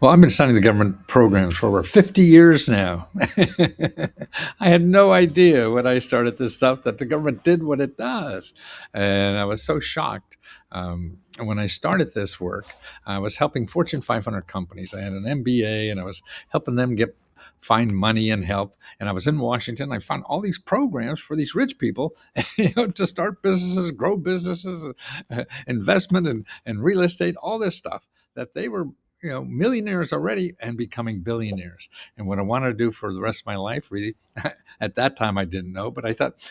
Well, I've been studying the government programs for over 50 years now. I had no idea when I started this stuff that the government did what it does. And I was so shocked. When I started this work, I was helping Fortune 500 companies. I had an MBA and I was helping them find money and help. And I was in Washington. I found all these programs for these rich people, to start businesses, grow businesses, investment and real estate, all this stuff that they were millionaires already and becoming billionaires. And what I wanted to do for the rest of my life, really, at that time I didn't know, but I thought,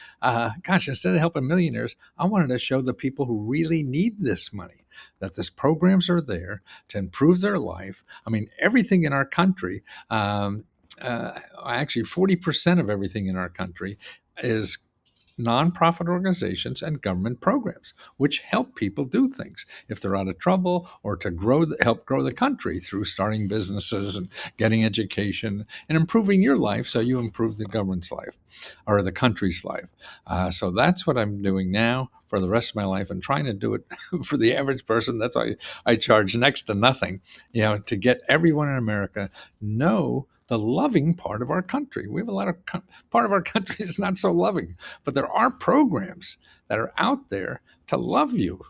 gosh, instead of helping millionaires, I wanted to show the people who really need this money that these programs are there to improve their life. I mean, everything in our country, actually 40% of everything in our country is nonprofit organizations and government programs, which help people do things if they're out of trouble, or to help grow the country through starting businesses and getting education and improving your life, so you improve the government's life or the country's life. So that's what I'm doing now for the rest of my life, and trying to do it for the average person. That's why I charge next to nothing, to get everyone in America know the loving part of our country. We have a lot of part of our country is not so loving, but there are programs that are out there to love you.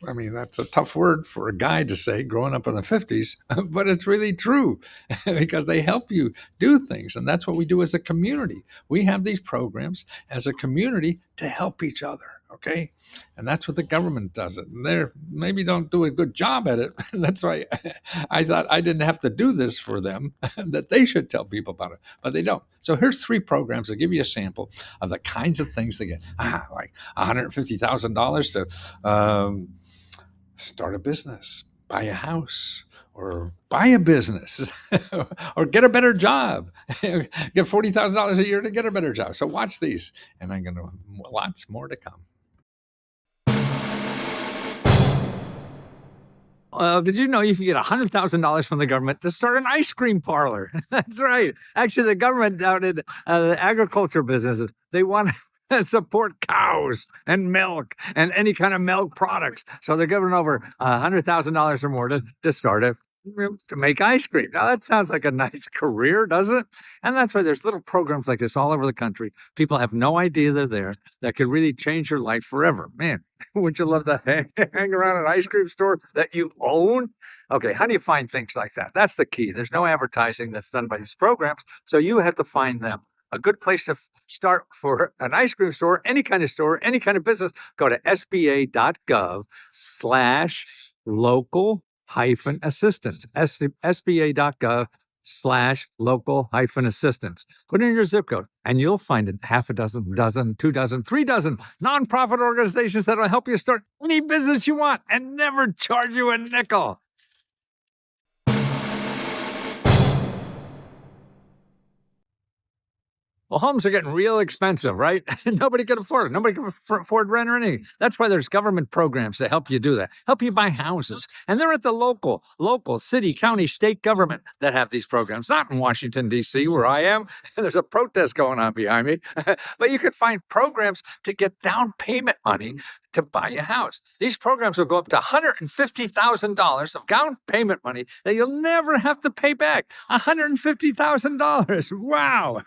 I mean, that's a tough word for a guy to say growing up in the 50s, but it's really true because they help you do things. And that's what we do as a community. We have these programs as a community to help each other. Okay. And that's what the government does it. And they maybe don't do a good job at it. That's why I thought I didn't have to do this for them, that they should tell people about it, but they don't. So here's 3 programs to give you a sample of the kinds of things they get. Like $150,000 to start a business, buy a house, or buy a business, or get a better job. Get $40,000 a year to get a better job. So watch these, and I'm going to lots more to come. Did you know you can get $100,000 from the government to start an ice cream parlor? That's right. Actually, the government out in the agriculture business, they want to support cows and milk and any kind of milk products. So they're giving over $100,000 or more to start it, to make ice cream. Now, that sounds like a nice career, doesn't it? And that's why there's little programs like this all over the country. People have no idea they're there, that could really change your life forever. Man, would you love to hang around an ice cream store that you own? Okay, how do you find things like that? That's the key. There's no advertising that's done by these programs, so you have to find them. A good place to start for an ice cream store, any kind of store, any kind of business, go to sba.gov/local-assistance, sba.gov/local-assistance. Put in your zip code, and you'll find half a dozen, 2 dozen, 3 dozen nonprofit organizations that will help you start any business you want and never charge you a nickel. Well, homes are getting real expensive, right? Nobody can afford it. Nobody can afford rent or anything. That's why there's government programs to help you do that, help you buy houses. And they're at the local, city, county, state government that have these programs, not in Washington, D.C., where I am. There's a protest going on behind me. But you could find programs to get down payment money to buy a house. These programs will go up to $150,000 of down payment money that you'll never have to pay back. $150,000. Wow.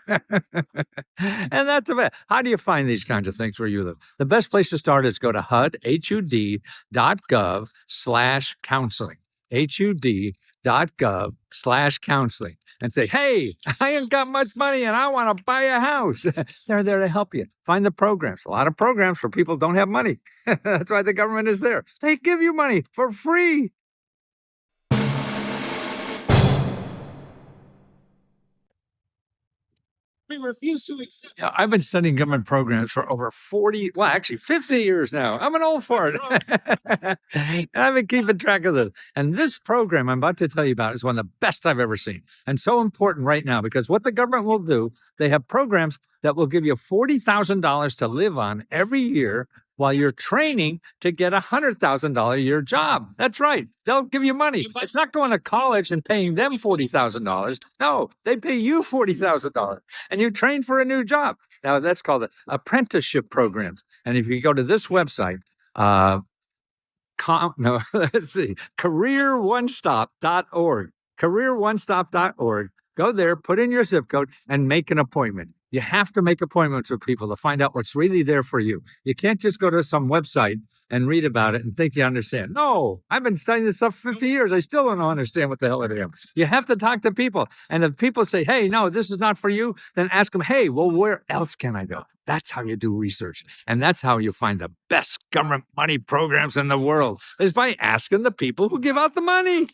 And that's about. How do you find these kinds of things where you live? The best place to start is go to HUD.gov/counseling. HUD.gov/counseling. And say, hey, I ain't got much money and I want to buy a house. They're there to help you. Find the programs. A lot of programs for people who don't have money. That's why the government is there. They give you money for free. We refuse to accept. Yeah, I've been studying government programs for over 50 years now. I'm an old fart. And I've been keeping track of this. And this program I'm about to tell you about is one of the best I've ever seen. And so important right now, because what the government will do, they have programs that will give you $40,000 to live on every year while you're training to get a $100,000 a year job. That's right. They'll give you money. It's not going to college and paying them $40,000. No, they pay you $40,000 and you train for a new job. Now, that's called apprenticeship programs. And if you go to this website, let's see, careeronestop.org. careeronestop.org. Go there, put in your zip code, and make an appointment. You have to make appointments with people to find out what's really there for you. You can't just go to some website and read about it and think you understand. No, I've been studying this stuff for 50 years. I still don't understand what the hell it is. You have to talk to people. And if people say, hey, no, this is not for you, then ask them, hey, well, where else can I go? That's how you do research. And that's how you find the best government money programs in the world, is by asking the people who give out the money.